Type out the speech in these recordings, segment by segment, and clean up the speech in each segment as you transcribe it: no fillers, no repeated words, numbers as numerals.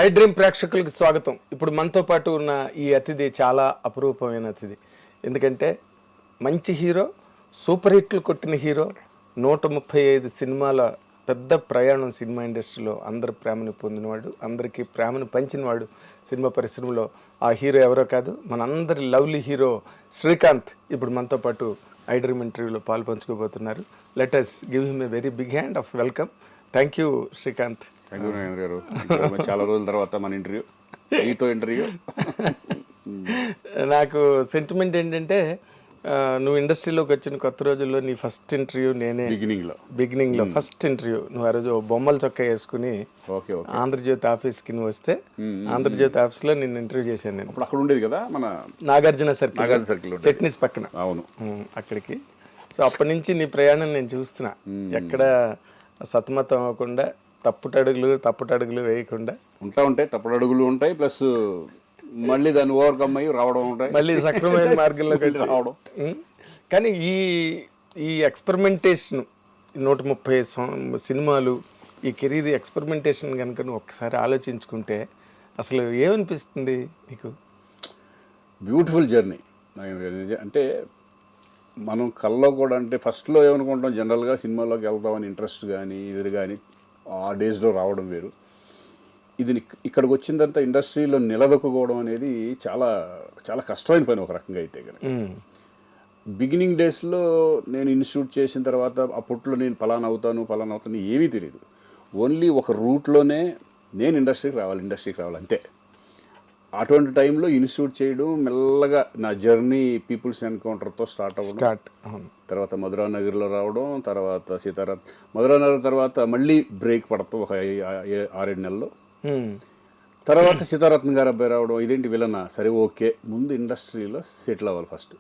I dream ప్రేక్షకులకు స్వాగతం. ఇప్పుడు మనతో పాటు ఉన్న ఈ అతిథి చాలా అపురూపమైన అతిథి. ఎందుకంటే మంచి హీరో, సూపర్ హిట్లు కొట్టిన హీరో, 135 సినిమాల పెద్ద ప్రయాణం సినిమా ఇండస్ట్రీలో అందరి ప్రేమను పొందినవాడు, అందరికీ ప్రేమను పంచినవాడు సినిమా పరిశ్రమలో. ఆ హీరో ఎవరో కాదు, మనందరి లవ్లీ హీరో శ్రీకాంత్ ఇప్పుడు మనతో పాటు ఐ డ్రీమ్ ఇంటర్వ్యూలో పాలు పంచుకోబోతున్నారు. Let us give him a very big hand of welcome. Thank you Srikanth. గారు చాలా రోజుల తర్వాత మన ఇంటర్వ్యూ, మీతో ఇంటర్వ్యూ. నాకు సెంటిమెంట్ ఏంటంటే నువ్వు ఇండస్ట్రీలోకి వచ్చిన కొత్త రోజుల్లో నీ ఫస్ట్ ఇంటర్వ్యూ నేనే. బిగినింగ్ లో ఫస్ట్ ఇంటర్వ్యూ నువ్వు ఆ రోజు బొమ్మల చొక్కా వేసుకుని ఆంధ్రజ్యోతి ఆఫీస్కి నువ్వు వస్తే ఆంధ్రజ్యోతి ఆఫీస్ లో నిన్ను ఇంటర్వ్యూ చేశాను నేను. అప్పుడు అక్కడ ఉండేది కదా మన నాగార్జున సర్కిల్ చట్నీస్ పక్కన. అవును, అక్కడికి. సో అప్పటి నుంచి నీ ప్రయాణం నేను చూస్తున్నా. ఎక్కడ సతమతం అవ్వకుండా తప్పుటడుగులు వేయకుండా ఉంటాయి. తప్పుడడుగులు ఉంటాయి, ప్లస్ మళ్ళీ దాన్ని ఓవర్కమ్ అయ్యి రావడం ఉంటాయి, మళ్ళీ సక్రమైన మార్గంలో రావడం. కానీ ఈ ఎక్స్పెరిమెంటేషన్ 130 సినిమాలు, ఈ కెరీర్ ఎక్స్పెరిమెంటేషన్ కనుక నువ్వు ఒక్కసారి ఆలోచించుకుంటే అసలు ఏమనిపిస్తుంది నీకు? Beautiful journey. అంటే మనం కల్లో కూడా, అంటే ఫస్ట్లో ఏమనుకుంటాం, జనరల్గా సినిమాలోకి వెళ్తామని ఇంట్రెస్ట్ కానీ ఇది కానీ ఆ డేస్లో రావడం వేరు. ఇది ఇక్కడికి వచ్చిన తర్వాత ఇండస్ట్రీలో నిలదొక్కుకోవడం అనేది చాలా చాలా కష్టమైన పని ఒక రకంగా అయితే కనుక. బిగినింగ్ డేస్లో నేను ఇన్స్టిట్యూట్ చేసిన తర్వాత అప్పట్లో నేను పలానా అవుతాను ఏమీ తెలియదు. ఓన్లీ ఒక రూట్లోనే నేను ఇండస్ట్రీకి రావాలి అంతే. అటువంటి టైంలో ఇన్స్టిట్యూట్ చేయడం, మెల్లగా నా జర్నీ పీపుల్స్ ఎన్కౌంటర్తో స్టార్ట్ అవ్వడం, తర్వాత మధురానగర్లో రావడం, తర్వాత మధురానగర్ తర్వాత మళ్ళీ బ్రేక్ పడతాం ఒక 6-7 నెలల్లో. తర్వాత సీతారత్న గారు అబ్బాయి రావడం, ఇదేంటి విలనా, సరే ఓకే, ముందు ఇండస్ట్రీలో సెటిల్ అవ్వాలి ఫస్ట్.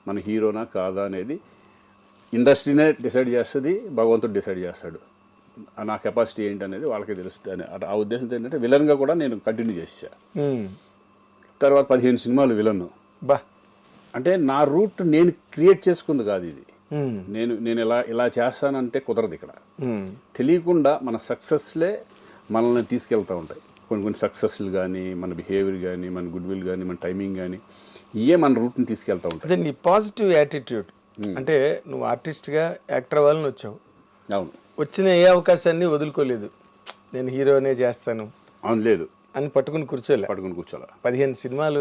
మన హీరోనా కాదా అనేది ఇండస్ట్రీనే డిసైడ్ చేస్తుంది, భగవంతుడు డిసైడ్ చేస్తాడు. నా కెపాసిటీ ఏంటి అనేది వాళ్ళకే తెలుస్తుంది. ఆ ఉద్దేశంతో ఏంటంటే విలన్గా కూడా నేను కంటిన్యూ చేసా. తర్వాత 15 సినిమాలు విలన్. అంటే నా రూట్ నేను క్రియేట్ చేసుకుంది కాదు ఇది. నేను ఇలా చేస్తానంటే కుదరదు. ఇక్కడ తెలియకుండా మన సక్సెస్లే మనల్ని తీసుకెళ్తూ ఉంటాయి. కొన్ని సక్సెస్లు కానీ, మన బిహేవియర్ కానీ, మన గుడ్ విల్ కానీ, మన టైమింగ్ కానీ, ఇవే మన రూట్ని తీసుకెళ్తూ ఉంటాయి. నీ పాజిటివ్ యాటిట్యూడ్. అంటే నువ్వు ఆర్టిస్ట్గా యాక్టర్ అవ్వాలని వచ్చావు. అవును, వచ్చిన ఏ అవకాశాన్ని వదులుకోలేదు. నేను హీరోనే చేస్తాను అవును లేదు అని పట్టుకుని కూర్చోలే. 15 సినిమాలు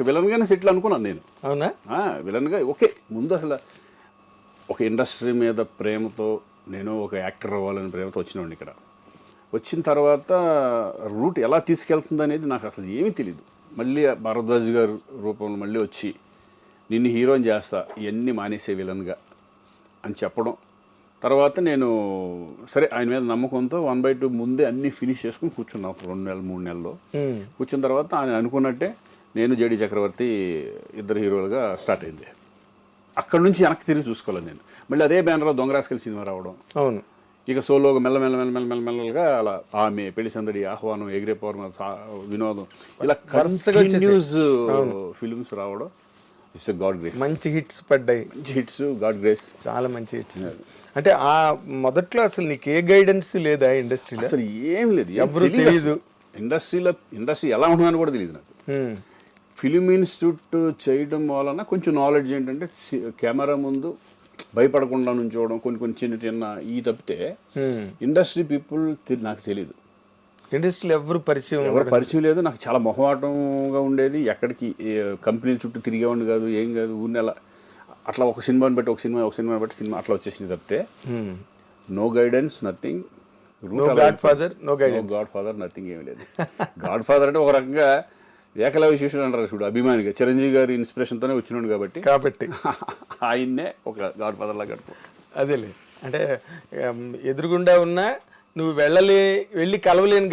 విలన్గానే సెటిల్ అనుకున్నాను నేను. అవునా? విలన్గా ఓకే. ముందు అసలు ఒక ఇండస్ట్రీ మీద ప్రేమతో, నేను ఒక యాక్టర్ అవ్వాలని ప్రేమతో వచ్చినాడు. ఇక్కడ వచ్చిన తర్వాత రూట్ ఎలా తీసుకెళ్తుంది అనేది నాకు అసలు ఏమీ తెలియదు. మళ్ళీ భరద్వాజ్ గారు రూపంలో మళ్ళీ వచ్చి నిన్ను హీరోని చేస్తా, ఇవన్నీ మానేసే విలన్గా అని చెప్పడం. తర్వాత నేను సరే ఆయన మీద నమ్మకంతో 1/2 ముందే అన్నీ ఫినిష్ చేసుకుని కూర్చున్నాను. 2 నెలలు 3 నెలల్లో కూర్చున్న తర్వాత ఆయన అనుకున్నట్టే నేను జేడి చక్రవర్తి ఇద్దరు హీరోలుగా స్టార్ట్ అయింది. అక్కడ నుంచి వెనక్కి తిరిగి చూసుకోవాలి నేను. మళ్ళీ అదే బ్యానర్లో దొంగరాస్కల్ సినిమా రావడం. అవును. ఇక సోలోగా మెల్లమెల్లగా అలా ఆమె, పెళ్లి సందడి, ఆహ్వానం, ఎగిరే పౌర్ణ, వినోదం, ఇలా కంటిన్యూస్ ఫిల్మ్స్ రావడం. It's God grace. మంచి హిట్స్ పడ్డాయి. మంచి హిట్స్, గాడ్ గ్రేస్, చాలా మంచి హిట్స్. అంటే ఆ మొదట్లో అసలు నీకు ఏ గైడెన్స్ లేదా ఇండస్ట్రీలో? అసలు ఏం లేదు, ఎవరు తెలియదు. ఇండస్ట్రీ ఎలా ఉంటుందని కూడా తెలియదు నాకు. ఫిలిం ఇన్స్టిట్యూట్ చేయడం వలన కొంచెం నాలెడ్జ్ ఏంటంటే కెమెరా ముందు భయపడకుండా నుంచోవడం, కొన్ని చిన్న ఈ తప్పితే ఇండస్ట్రీ పీపుల్ నాకు తెలియదు. ఇండస్ట్రీలో ఎవరు పరిచయం లేదు. నాకు చాలా మొహమాటంగా ఉండేది. ఎక్కడికి కంపెనీల చుట్టూ తిరిగేవాడిని కాదు, ఏం కాదు. ఊరినెలా అట్లా ఒక సినిమాని బట్టి ఒక సినిమా అట్లా వచ్చేసింది తప్పితే no guidance, nothing. Godfather nothing, ఏమి లేదు. గాడ్ ఫాదర్ అంటే ఒక రకంగా ఏకలవ్య శిష్యుడు అంటారు చూడు, అభిమానిగా చిరంజీవి గారి ఇన్స్పిరేషన్తోనే వచ్చినాడు కాబట్టి ఆయన్నే ఒక గాడ్ ఫాదర్ లాగా గడుపు. అదేలే, అంటే ఎదురుగుండా ఉన్నా నువ్వు వెళ్ళి కలవలేని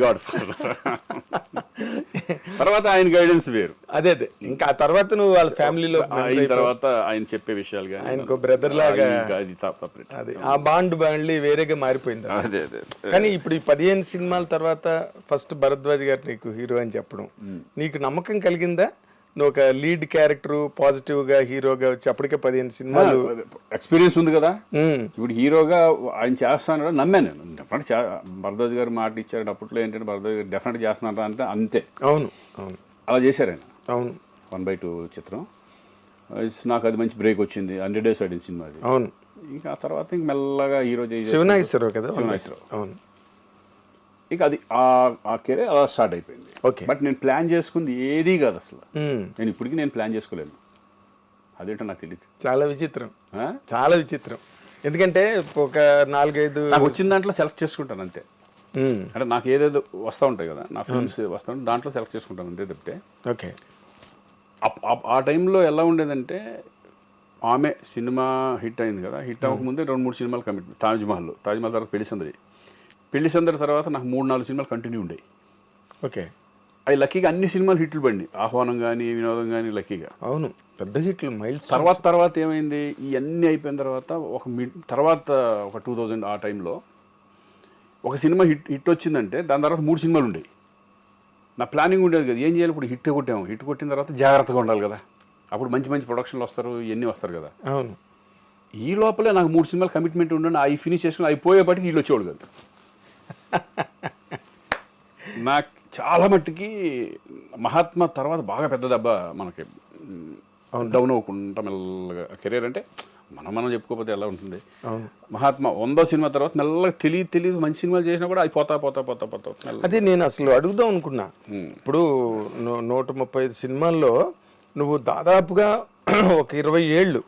గాడ్ ఫాదర్. తర్వాత ఆయన గైడెన్స్ వేరు. అదే ఇంకా ఆ తర్వాత నువ్వు వాళ్ళ ఫ్యామిలీలో తర్వాత ఆయన చెప్పే విషయాలు కానీ ఆయనకు బ్రదర్ లాగా అది ఆ బాండ్ మళ్ళీ వేరేగా మారిపోయింది. కానీ ఇప్పుడు ఈ 15 సినిమాల తర్వాత ఫస్ట్ భరద్వాజ్ గారు నీకు హీరో అని చెప్పడం నీకు నమ్మకం కలిగిందా? నువ్వు ఒక లీడ్ క్యారెక్టర్ పాజిటివ్ గా హీరోగా వచ్చి అప్పటికే 15 సినిమాలు. ఎక్స్పీరియన్స్ ఉంది కదా. ఉమ్, ఇప్పుడు హీరోగా ఆయన చేస్తాను నమ్మాను నేను. డెఫినెట్ భరద్వాజ్ గారు మాట ఇచ్చారు అప్పట్లో ఏంటంటే భరద్వాజ్ గారు డెఫినెట్ చేస్తున్నారా అంటే అంతే. అవును అవును అలా చేశారు ఆయన. అవును 1/2 చిత్రం. నాకు అది మంచి బ్రేక్ వచ్చింది. 100 days ఆడిన సినిమా అది. అవును. ఇంకా ఆ తర్వాత ఇంక మెల్లగా హీరో శివనాగేశ్వరరావు కదా. శివనాగేశ్వరరావు. అవును. ఇక అది ఆ కెరీర్ అలా స్టార్ట్ అయిపోయింది. ఓకే. బట్ నేను ప్లాన్ చేసుకుంది ఏదీ కాదు అసలు. ఉమ్, నేను ఇప్పటికీ నేను ప్లాన్ చేసుకోలేను. అదేంటో నాకు తెలియదు. చాలా విచిత్రం, చాలా విచిత్రం. ఎందుకంటే ఒక 4-5 నాకు వచ్చిన దాంట్లో సెలెక్ట్ చేసుకుంటాను అంతే. అంటే నాకు ఏదేదో వస్తూ ఉంటాయి కదా, నా ఫిల్మ్స్ వస్తూ ఉంటాయి, దాంట్లో సెలెక్ట్ చేసుకుంటాను అంతే తప్పితే. ఓకే. ఆ టైంలో ఎలా ఉండేదంటే ఆమె సినిమా హిట్ అయింది కదా, హిట్ అవ్వకముందే 2-3 సినిమాలు కమిట్. తాజ్మహల్ తర్వాత పెళ్లి సందడి తర్వాత నాకు 3-4 సినిమాలు కంటిన్యూ ఉండేవి. ఓకే. అవి లక్కీగా అన్ని సినిమాలు హిట్లు పడింది. ఆహ్వానం కానీ వినోదం కానీ లక్కీగా. అవును, పెద్ద హిట్లు మైల్స్. తర్వాత ఏమైంది, ఇవన్నీ అయిపోయిన తర్వాత ఒక 2000 ఆ టైంలో ఒక సినిమా హిట్ వచ్చిందంటే దాని తర్వాత 3 సినిమాలు ఉండేవి. నా ప్లానింగ్ ఉండేది కదా, ఏం చేయాలి ఇప్పుడు, హిట్ కొట్టిన తర్వాత జాగ్రత్తగా ఉండాలి కదా, అప్పుడు మంచి ప్రొడక్షన్లు వస్తారు, ఇవన్నీ వస్తారు కదా. అవును. ఈ లోపలే నాకు 3 సినిమాలు కమిట్మెంట్ ఉండండి, అవి ఫినిష్ చేసుకుని అయిపోయేపటికి వీళ్ళు వచ్చేవాడు కదా. నాకు చాలా మట్టుకి మహాత్మా తర్వాత బాగా పెద్ద దెబ్బ మనకి. డౌన్ అవ్వకుండా మెల్లగా కెరీర్ అంటే మనం చెప్పుకోకపోతే ఎలా ఉంటుంది. మహాత్మా 100వ సినిమా తర్వాత మెల్లగా తెలియదు మంచి సినిమాలు చేసినా కూడా అవి పోతా. అదే నేను అసలు అడుగుదాం అనుకున్నా. ఇప్పుడు 135 సినిమాల్లో నువ్వు దాదాపుగా ఒక 20 ఏళ్ళు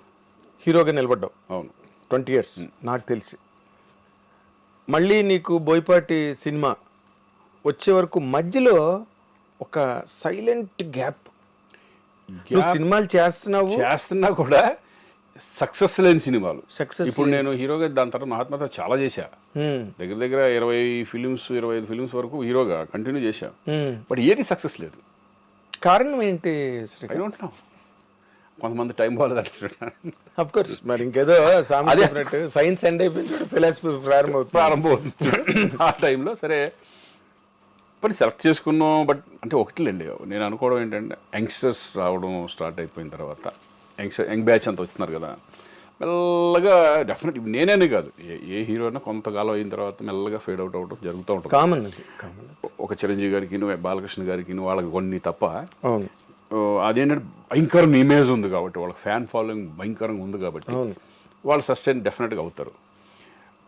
హీరోగా నిలబడ్డావు. అవును, 20 years నాకు తెలిసి. మళ్ళీ నీకు బోయపాటి సినిమా వచ్చే వరకు మధ్యలో ఒక సైలెంట్ గ్యాప్. నువ్వు సినిమాలు చేస్తున్నా కూడా సక్సెస్ లేని సినిమాలు. సక్సెస్. ఇప్పుడు నేను హీరోగా దాని తర్వాత మహాత్మాతో చాలా చేశా. దగ్గర 25 ఫిలిమ్స్ వరకు హీరోగా కంటిన్యూ చేశా. బట్ ఏది సక్సెస్ లేదు. కారణం ఏంటి? కొంతమంది టైం బాగాలేదు అంటున్నాను. అఫ్ కోర్స్, మరి ఇంకేదో సైన్స్ ఎండ్ అయిపోయింది, ఫిలాసఫీ ప్రారంభమవుతుంది. ఆ టైంలో సరే పని సెలెక్ట్ చేసుకున్నాం. బట్ అంటే ఒకటిలేండి, నేను అనుకోవడం ఏంటంటే యంగ్స్టర్స్ రావడం స్టార్ట్ అయిపోయిన తర్వాత యంగ్ బ్యాచ్ అంతా వస్తున్నారు కదా, మెల్లగా డెఫినెట్ నేనే కాదు ఏ హీరో అయినా కొంతకాలం అయిన తర్వాత మెల్లగా ఫేడ్ అవుట్ అవడం జరుగుతూ ఉంటుంది. కామన్. ఒక చిరంజీవి గారికి బాలకృష్ణ గారికి వాళ్ళకి కొన్ని తప్ప అదేంటంటే భయంకరంగా ఇమేజ్ ఉంది కాబట్టి, వాళ్ళకి ఫ్యాన్ ఫాలోయింగ్ భయంకరంగా ఉంది కాబట్టి వాళ్ళు సస్టైన్ డెఫినెట్గా అవుతారు.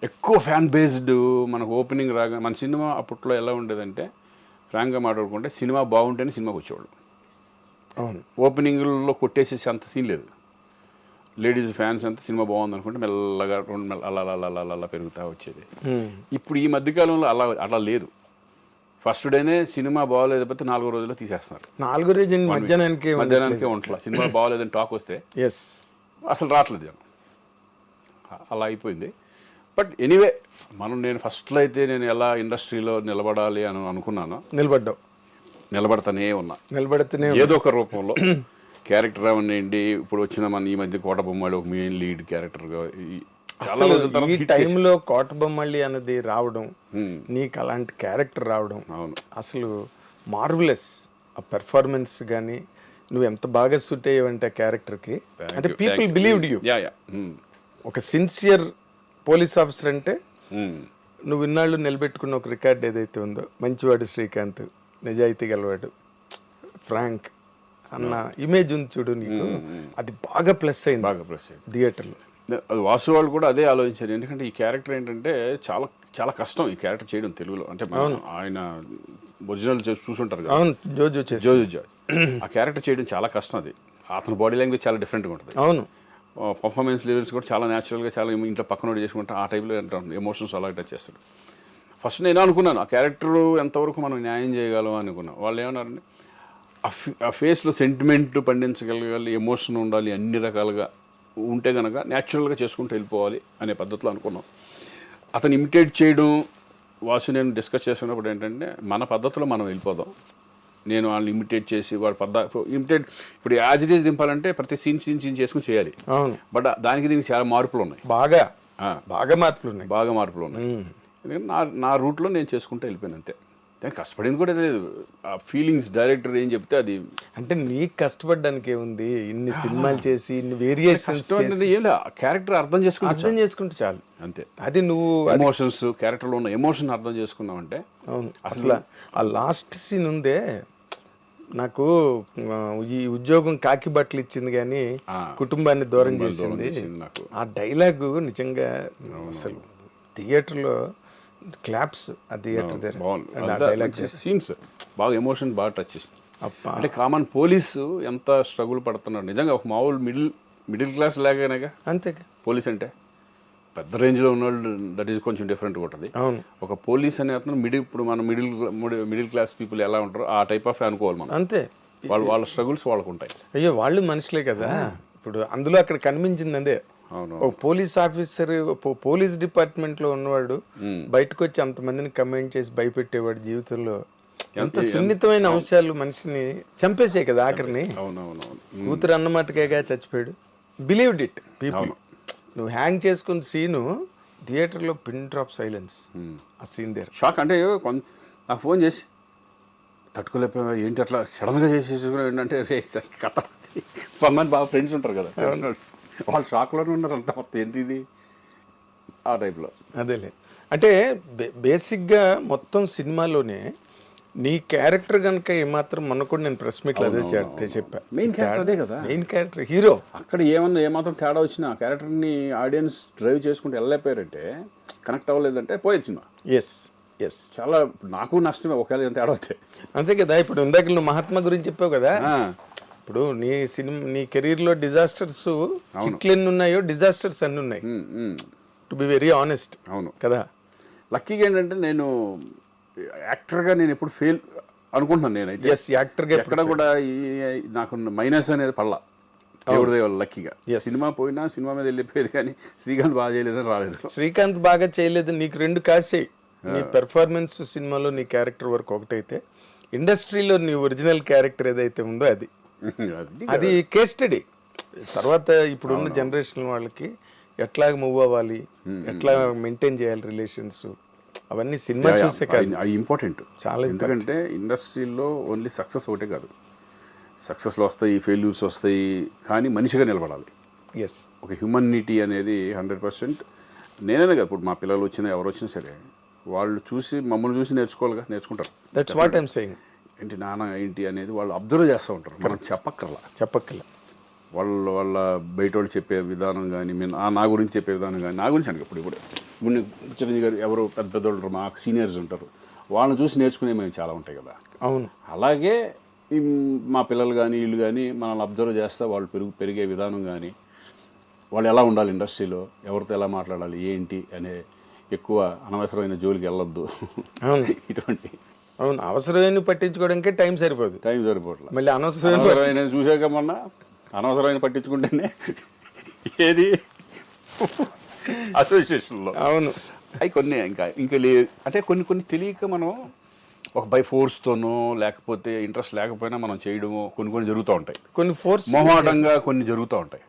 ఎక్కువ ఫ్యాన్ బేస్డ్ మనకు ఓపెనింగ్ రాగా మన సినిమా అప్పట్లో ఎలా ఉండేదంటే ఫ్రాంక్గా మాట్లాడుకుంటే సినిమా బాగుంటేనే సినిమాకి వచ్చేవాళ్ళు. అవును. ఓపెనింగ్లో కొట్టేసేసి అంత సీన్ లేదు. లేడీస్ ఫ్యాన్స్ అంతా సినిమా బాగుంది అనుకుంటే మెల్లగా అలా పెరుగుతూ వచ్చేది. ఇప్పుడు ఈ మధ్యకాలంలో అలా లేదు. ఫస్ట్ డేనే సినిమా బాగోలేకపోతే 4వ రోజుల్లో తీసేస్తున్నారు. 4వ రోజు మధ్యాహ్నానికే ఉంటున్నా. సినిమా బాగోలేదని టాక్ వస్తే అసలు రావట్లేదు జనం. అలా అయిపోయింది. బట్ ఎనీవే నేను ఫస్ట్లో అయితే నేను ఎలా ఇండస్ట్రీలో నిలబడాలి అని అనుకున్నాను. నిలబడతానే ఉన్నా. ఏదో ఒక రూపంలో క్యారెక్టర్ అవనండి. ఇప్పుడు వచ్చిన మన ఈ మధ్య కోట బొమ్మాళి ఒక మెయిన్ లీడ్ క్యారెక్టర్గా ఈ టైంలో కోట బొమ్మళ్ళి అనేది రావడం, నీకు అలాంటి క్యారెక్టర్ రావడం అసలు మార్వెలస్. ఆ పెర్ఫార్మెన్స్ కానీ నువ్వు ఎంత బాగా సూట్ అయ్యావంటే ఆ క్యారెక్టర్కి, అంటే పీపుల్ బిలీవ్డ్ యూ. ఒక సిన్సియర్ పోలీస్ ఆఫీసర్ అంటే నువ్వు ఇన్నాళ్ళు నిలబెట్టుకున్న ఒక రికార్డ్ ఏదైతే ఉందో, మంచివాడు శ్రీకాంత్, నిజాయితీ గలవాడు, ఫ్రాంక్ అన్న ఇమేజ్ ఉంది చూడు నీకు, అది బాగా ప్లస్ అయింది థియేటర్లో. వాసు వాళ్ళు కూడా అదే ఆలోచించారు. ఎందుకంటే ఈ క్యారెక్టర్ ఏంటంటే చాలా చాలా కష్టం ఈ క్యారెక్టర్ చేయడం తెలుగులో. అంటే ఆయన ఒరిజినల్ చూసుంటారు కదా, జోజు. ఆ క్యారెక్టర్ చేయడం చాలా కష్టం. అది అతని బాడీ లాంగ్వేజ్ చాలా డిఫరెంట్గా ఉంటుంది. అవును. పర్ఫార్మెన్స్ లెవెల్స్ కూడా చాలా న్యాచురల్గా, చాలా ఇంట్లో పక్కన చేసుకుంటే ఆ టైప్లో ఎమోషన్స్ అలా టచ్ చేస్తాడు. ఫస్ట్ నేను అనుకున్నాను ఆ క్యారెక్టర్ ఎంతవరకు మనం న్యాయం చేయగలం అనుకున్నాను. వాళ్ళు ఏమన్నారంటే ఆ ఫేస్లో సెంటిమెంట్ పండించగలగాలి, ఎమోషన్ ఉండాలి, అన్ని రకాలుగా ఉంటే కనుక న్యాచురల్గా చేసుకుంటూ వెళ్ళిపోవాలి అనే పద్ధతిలో అనుకున్నాం. అతను ఇమిటేట్ చేయడం వాసు నేను డిస్కస్ చేసినప్పుడు ఏంటంటే మన పద్ధతిలో మనం వెళ్ళిపోదాం. నేను వాళ్ళని ఇమిటేట్ చేసి ఇప్పుడు యాజ్ ఇట్ ఈజ్ దింపాలంటే ప్రతి సీన్ చేసుకుని చేయాలి. బట్ దానికి దీనికి చాలా మార్పులు ఉన్నాయి. బాగా మార్పులు ఉన్నాయి. ఎందుకంటే నా రూట్లో నేను చేసుకుంటూ వెళ్ళిపోయాను అంతే. దానికి కష్టపడింది కూడా లేదు. ఆ ఫీలింగ్స్ డైరెక్టర్ ఏం చెప్తే అది అంటే నీకు కష్టపడడానికి ఏముంది, ఇన్ని సినిమాలు చేసి ఇన్ని వేరియేషన్స్ ఏం లేదు, క్యారెక్టర్ అర్థం చేసుకుంటే అర్థం చేసుకుంటే చాలు. అంతే. అది నువ్వు ఎమోషన్స్, క్యారెక్టర్లో ఉన్న ఎమోషన్ అర్థం చేసుకున్నావంటే. అవును. అసలు ఆ లాస్ట్ సీన్ ఉందే, నాకు ఈ ఉద్యోగం కాకి బట్టలు ఇచ్చింది కానీ కుటుంబాన్ని దూరం చేసింది. నాకు ఆ డైలాగు నిజంగా అసలు థియేటర్లో క్లాప్స్, ఆ థియేటర్ దగ్గర సీన్స్ బాగా ఎమోషన్ బాగా టచ్ చేస్తుంది. అంటే కామన్ పోలీసు ఎంత స్ట్రగుల్ పడుతున్నాడు నిజంగా. ఒక మామూలు మిడిల్ క్లాస్ లాగానేగా అంతే. పోలీస్ అంటే పెద్ద రేంజ్లో ఉన్నవాళ్ళు దట్ ఈస్ కొంచెం డిఫరెంట్గా ఉంటుంది. అవును. ఒక పోలీస్ అనే అతను ఇప్పుడు మన మిడిల్ క్లాస్ పీపుల్ ఎలా ఉంటారో ఆ టైప్ ఆఫ్ అనుకోవాలి మనం. అంతే. వాళ్ళ స్ట్రగుల్స్ వాళ్ళకు ఉంటాయి. అయ్యో వాళ్ళు మనుషులే కదా. ఇప్పుడు అందులో అక్కడ కనిపించింది అదే. ఒక పోలీస్ ఆఫీసర్, పోలీస్ డిపార్ట్మెంట్ లో ఉన్నవాడు బయటకు వచ్చి అంతమందిని కమెంట్ చేసి భయపెట్టేవాడు. జీవితంలో ఎంత సున్నితమైన అంశాలు మనిషిని చంపేసే కదా ఆఖరిని. కూతురు అన్నమాటకేగా చచ్చిపోయాడు. Believed it people. నువ్వు హ్యాంగ్ చేసుకున్న సీను థియేటర్లో పిన్ డ్రాప్ సైలెన్స్. ఆ సీన్ దేర్ షాక్. అంటే నాకు ఫోన్ చేసి తట్టుకోలేకపోయా, ఏంటి అట్లా సడన్గా చేసేసుకుని ఏంటంటే కథ పమ్మని బాగా ఫ్రెండ్స్ ఉంటారు కదా, వాళ్ళు షాక్లోనే ఉన్నారు అంతా మొత్తం ఏంటి ఇది ఆ టైప్లో. అదేలే. అంటే బేసిక్గా మొత్తం సినిమాలోనే నీ క్యారెక్టర్ కనుక ఏమాత్రం మొన్న కూడా నేను ప్రెస్ మీట్లో అదే చెప్పా. మెయిన్ క్యారెక్టర్ అదే కదా, మెయిన్ క్యారెక్టర్ హీరో. అక్కడ ఏమాత్రం తేడా వచ్చినా ఆ క్యారెక్టర్ని ఆడియన్స్ డ్రైవ్ చేసుకుంటూ వెళ్ళలేకపోయారంటే, కనెక్ట్ అవ్వలేదంటే పోయేది సినిమా. Yes yes. చాలా నాకు నష్టమే ఒకవేళ ఎంత తేడా అవుతాయి. అంతే కదా. ఇప్పుడు ఇందాక నువ్వు మహాత్మా గురించి చెప్పావు కదా, ఇప్పుడు నీ సినిమా నీ కెరీర్లో డిజాస్టర్స్ హిట్లు ఎన్ని ఉన్నాయో డిజాస్టర్స్ అన్ని ఉన్నాయి. To be very honest. అవును కదా. లక్కీగా ఏంటంటే నేను యాక్టర్గా నేను ఎప్పుడు ఫెయిల్ అనుకుంటున్నాను. నేనైతే యాక్టర్గా ఎక్కడ కూడా నాకు మైనస్ అనేది పడలా, దేవుడి దయ వల్ల లక్కీగా. సినిమా పోయినా సినిమా మీద వెళ్ళిపోయేది, కానీ శ్రీకాంత్ బాగా చేయలేదని రాలేదు. శ్రీకాంత్ బాగా చేయలేదు, నీకు రెండు కాసాయి. నీ పెర్ఫార్మెన్స్ సినిమాలో నీ క్యారెక్టర్ వర్క్ ఒకటైతే, ఇండస్ట్రీలో నీ ఒరిజినల్ క్యారెక్టర్ ఏదైతే ఉందో అది కేస్ స్టడీ. తర్వాత ఇప్పుడున్న జనరేషన్ వాళ్ళకి ఎట్లా మూవ్ అవ్వాలి, ఎట్లా మెయింటైన్ చేయాలి రిలేషన్స్, అవన్నీ సినిమా చూసే కాదు, అవి ఇంపార్టెంట్ చాలా. ఎందుకంటే ఇండస్ట్రీలో ఓన్లీ సక్సెస్ ఒకటే కాదు, సక్సెస్లు వస్తాయి, ఫెయిల్యూర్స్ వస్తాయి, కానీ మనిషిగా నిలబడాలి. ఎస్. ఒక హ్యూమనిటీ అనేది 100%. నేనే కదా, ఇప్పుడు మా పిల్లలు వచ్చినా ఎవరు వచ్చినా సరే వాళ్ళు చూసి మమ్మల్ని చూసి నేర్చుకుంటారు. That's what I'm saying. ఏంటి నాన్న ఏంటి అనేది వాళ్ళు అబ్జర్వ్ చేస్తూ ఉంటారు, మనం చెప్పక్కర్లా. వాళ్ళ బయట వాళ్ళు చెప్పే విధానం కానీ, నా గురించి చెప్పే విధానం కానీ, నా గురించి అంటే ఇప్పుడు చిరంజీవి గారు ఎవరు పెద్దోళ్ళు మా సీనియర్స్ ఉంటారు, వాళ్ళని చూసి నేర్చుకునే మేము చాలా ఉంటాయి కదా. అవును. అలాగే మా పిల్లలు కానీ వీళ్ళు కానీ మనల్ని అబ్జర్వ్ చేస్తే వాళ్ళు పెరిగే విధానం కానీ, వాళ్ళు ఎలా ఉండాలి ఇండస్ట్రీలో, ఎవరితో ఎలా మాట్లాడాలి ఏంటి అనే, ఎక్కువ అనవసరమైన జోలికి వెళ్ళొద్దు. ఇటువంటి అవును, అవసరమైన పట్టించుకోవడానికే టైం సరిపోవట్లేదు. మళ్ళీ అనవసరమైన చూసాక మొన్న అనవసరమైన పట్టించుకుంటేనే ఏది అసోసియేషన్లో. అవును. అవి కొన్ని ఇంకా అంటే కొన్ని తెలియక మనం ఒక బై ఫోర్స్తోనో లేకపోతే ఇంట్రెస్ట్ లేకపోయినా మనం చేయడము కొన్ని జరుగుతూ ఉంటాయి. కొన్ని ఫోర్స్ మొహమాటంగా కొన్ని జరుగుతూ ఉంటాయి.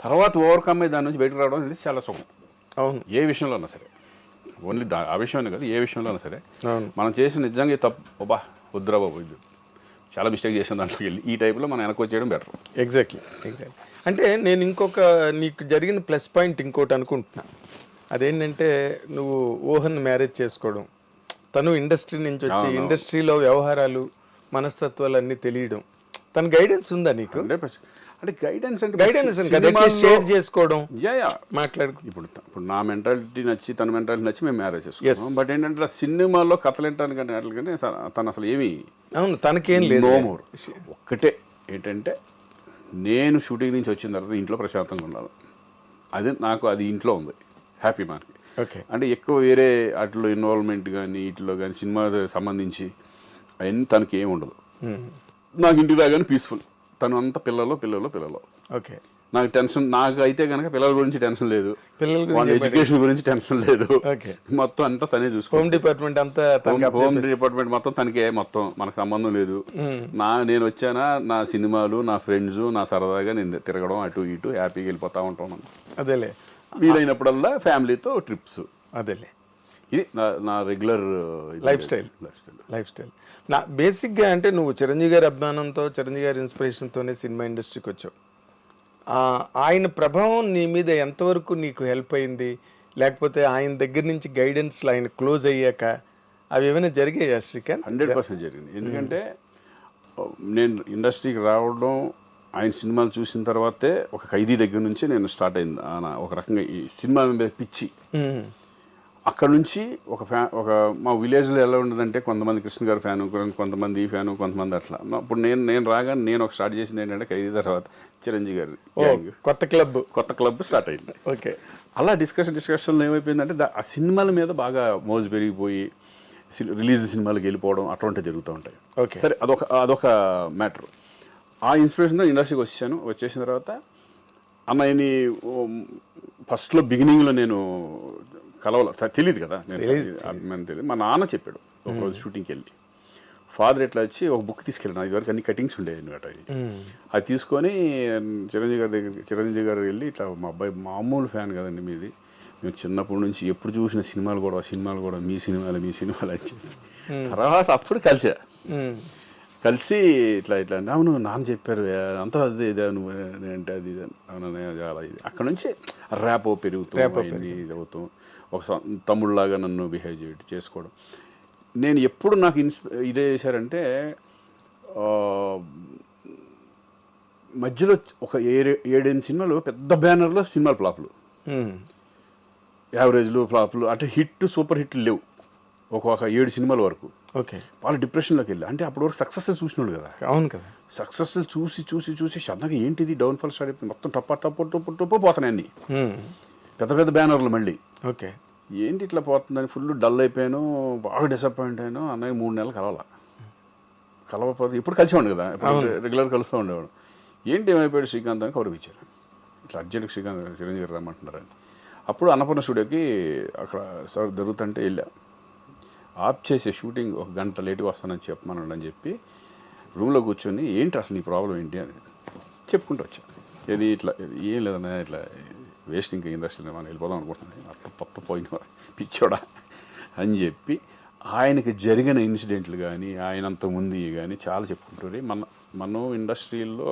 తర్వాత ఓవర్కమ్ అయ్యి దాని నుంచి బయటకు రావడం అనేది చాలా సుఖం. అవును. ఏ విషయంలో అయినా సరే, ఓన్లీ ఆ విషయంలో కాదు, ఏ విషయంలో అయినా సరే మనం చేసిన నిజంగా తప్పు వద్దురా బాబు, ఇది చాలా మిస్టేక్ చేసిన దాంట్లోకి వెళ్ళి ఈ టైప్లో మనం వెనక్కి వచ్చేయడం బెటర్. ఎగ్జాక్ట్లీ. అంటే నేను నీకు జరిగిన ప్లస్ పాయింట్ ఇంకోటి అనుకుంటున్నా. అదేంటంటే నువ్వు ఊహను మ్యారేజ్ చేసుకోవడం, తను ఇండస్ట్రీ నుంచి వచ్చి ఇండస్ట్రీలో వ్యవహారాలు మనస్తత్వాలు అన్నీ తెలియడం. తన గైడెన్స్ ఉందా నీకు? అంటే గైడెన్స్ షేర్ చేసుకోవడం, మాట్లాడుకో. ఇప్పుడు నా మెంటాలిటీ నచ్చి తన మెంటాలిటీ నచ్చి మేము మ్యారేజ్ చేసుకున్నాం. బట్ ఏంటంటే సినిమాలో కథలు ఏంటానికంటే వాటికంటే తను అసలు ఏమి, అవును, తనకేం లేదు. No more. ఒక్కటే ఏంటంటే నేను షూటింగ్ నుంచి వచ్చిన తర్వాత ఇంట్లో ప్రశాంతంగా ఉండాలి. అది ఇంట్లో ఉంది హ్యాపీ మనకి. అంటే ఎక్కువ వేరే వాటిలో ఇన్వాల్వ్మెంట్ కానీ వీటిలో కానీ సినిమా సంబంధించి అవన్నీ తనకి ఏమి ఉండదు. నాకు ఇంటికి రాగానే పీస్ఫుల్. తను అంతా పిల్లలు. ఓకే. నాకు టెన్షన్, నాకు అయితే కనుక పిల్లల గురించి టెన్షన్ లేదు, వాళ్ళ ఎడ్యుకేషన్ గురించి టెన్షన్ లేదు, మొత్తం అంతా తనే చూసుకో. హోమ్ డిపార్ట్మెంట్ మొత్తం తనకే, మొత్తం మనకు సంబంధం లేదు. నేను వచ్చానా నా సినిమాలు, నా ఫ్రెండ్స్, నా సరదాగా నేను తిరగడం అటు ఇటు హ్యాపీగా వెళ్ళిపోతా ఉంటాను. అదేలే. వీలైనప్పుడల్లా ఫ్యామిలీతో ట్రిప్స్. అదేలే. ఇది నా రెగ్యులర్ లైఫ్ స్టైల్. నా బేసిక్గా అంటే నువ్వు చిరంజీవి గారి అభిమానంతో, చిరంజీవి గారి ఇన్స్పిరేషన్తోనే సినిమా ఇండస్ట్రీకి వచ్చావు. ఆయన ప్రభావం నీ మీద ఎంతవరకు నీకు హెల్ప్ అయింది, లేకపోతే ఆయన దగ్గర నుంచి గైడెన్స్లో ఆయన క్లోజ్ అయ్యాక అవి ఏమైనా జరిగాయా శ్రీకాంత్? 100% జరిగింది. ఎందుకంటే నేను ఇండస్ట్రీకి రావడం ఆయన సినిమాలు చూసిన తర్వాతే ఒక ఖైదీ దగ్గర నుంచి నేను స్టార్ట్ అయింది ఒక రకంగా ఈ సినిమా మీద పిచ్చి. అక్కడ నుంచి ఒక మా విలేజ్లో ఎలా ఉండదంటే కొంతమంది కృష్ణ గారి ఫ్యాను, కొంతమంది ఈ ఫ్యాను, కొంతమంది అట్లా. అప్పుడు నేను రాగానే నేను ఒక స్టార్ట్ చేసింది ఏంటంటే ఖైదీ తర్వాత చిరంజీవి గారి కొత్త క్లబ్ స్టార్ట్ అయింది. ఓకే. అలా డిస్కషన్లో ఏమైపోయిందంటే ఆ సినిమాల మీద బాగా మోజు పెరిగిపోయి రిలీజ్ సినిమాలకు వెళ్ళిపోవడం అటువంటివి జరుగుతూ ఉంటాయి. సరే, అదొక మ్యాటర్. ఆ ఇన్స్పిరేషన్తో ఇండస్ట్రీకి వచ్చేసిన తర్వాత అన్నయ్యని ఫస్ట్లో బిగినింగ్లో నేను తెలియదు కదా, తెలియదు. మా నాన్న చెప్పాడు ఒకరోజు షూటింగ్కి వెళ్ళి, ఫాదర్ ఎట్లా వచ్చి ఒక బుక్ తీసుకెళ్ళాను. అది వరకు అన్ని కటింగ్స్ ఉండేవి అనమాట. అది తీసుకొని చిరంజీవి గారు వెళ్ళి ఇట్లా మా అబ్బాయి మామూలు ఫ్యాన్ కదండి మీది, మేము చిన్నప్పటి నుంచి ఎప్పుడు చూసిన సినిమాలు కూడా మీ సినిమాలు అని చెప్పి తర్వాత అప్పుడు కలిసి ఇట్లా అవును నాన్న చెప్పారు అంతా అది ఇదే నువ్వు అంటే అది చాలా ఇది. అక్కడ నుంచి ర్యాప్ పెరుగుతూ ఇది అవుతాం, ఒక తమ్ముళ్ళలాగా నన్ను బిహేవ్ చేసుకోవడం. నేను ఎప్పుడు నాకు ఇదే చేశారంటే మధ్యలో ఒక 7-8 సినిమాలు పెద్ద బ్యానర్లో సినిమాలు ఫ్లాప్లు, యావరేజ్లు ఫ్లాప్లు, అంటే సూపర్ హిట్లు లేవు. ఒక 7 సినిమాల వరకు. ఓకే. వాళ్ళు డిప్రెషన్లోకి వెళ్ళి, అంటే అప్పటి వరకు సక్సెస్ చూసినాడు కదా. అవును కదా. సక్సెస్ చూసి సన్నగా ఏంటిది డౌన్ఫాల్ స్టార్ట్ అయిపోయింది. మొత్తం టప్పు పోతున్నాయి అన్ని పెద్ద బ్యానర్లు. మళ్ళీ ఓకే ఏంటి ఇట్లా పోతుందని ఫుల్ డల్ అయిపోయాను, బాగా డిసప్పాయింట్ అయ్యాను. అన్నయ్య 3 నెలలు కలవకపోతే ఇప్పుడు కలిసేవాడు కదా, రెగ్యులర్ కలుస్తూ ఉండేవాడు. ఏంటి ఏమైపోయాడు శ్రీకాంత్ అని కౌరవ్ ఇచ్చారు. ఇట్లా అర్జెంట్గా చిరంజీవి గారు రమ్మంటున్నారని. అప్పుడు అన్నపూర్ణ స్టూడియోకి అక్కడ జరుగుతుంటే వెళ్ళా. ఆఫ్ చేసే షూటింగ్ 1 గంట లేటుగా వస్తానని చెప్పమన్నాడు అని చెప్పి రూమ్లో కూర్చొని ఏంటి అసలు నీ ప్రాబ్లం ఏంటి అని చెప్పుకుంటూ వచ్చాను. ఇట్లా ఏం లేదన్నా, ఇట్లా వేస్ట్ ఇంకా ఇండస్ట్రీలో మనం వెళ్ళిపోదాం అనుకుంటున్నాను, పప్పు పోయిన పిచ్చోడా అని చెప్పి ఆయనకి జరిగిన ఇన్సిడెంట్లు కానీ ఆయనంత ముందు కానీ చాలా చెప్పుకుంటారు. మనం ఇండస్ట్రీలో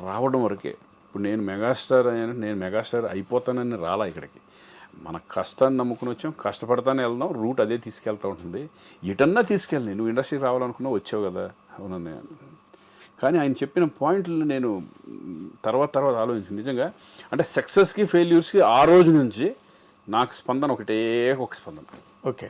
రావడం వరకే. ఇప్పుడు నేను మెగాస్టార్ అయిపోతానని రాలా ఇక్కడికి. మన కష్టాన్ని నమ్ముకుని వచ్చాం, కష్టపడతానే వెళ్దాం, రూట్ అదే తీసుకెళ్తూ ఉంటుంది. ఎటన్నా తీసుకెళ్ళి నువ్వు ఇండస్ట్రీకి రావాలనుకున్నావు, వచ్చావు కదా. అవునన్నయ్య. కానీ ఆయన చెప్పిన పాయింట్లు నేను తర్వాత ఆలోచించి నిజంగా అంటే సక్సెస్కి ఫెయిల్యూర్స్కి ఆ రోజు నుంచి నాకు స్పందన ఒక స్పందన. ఓకే.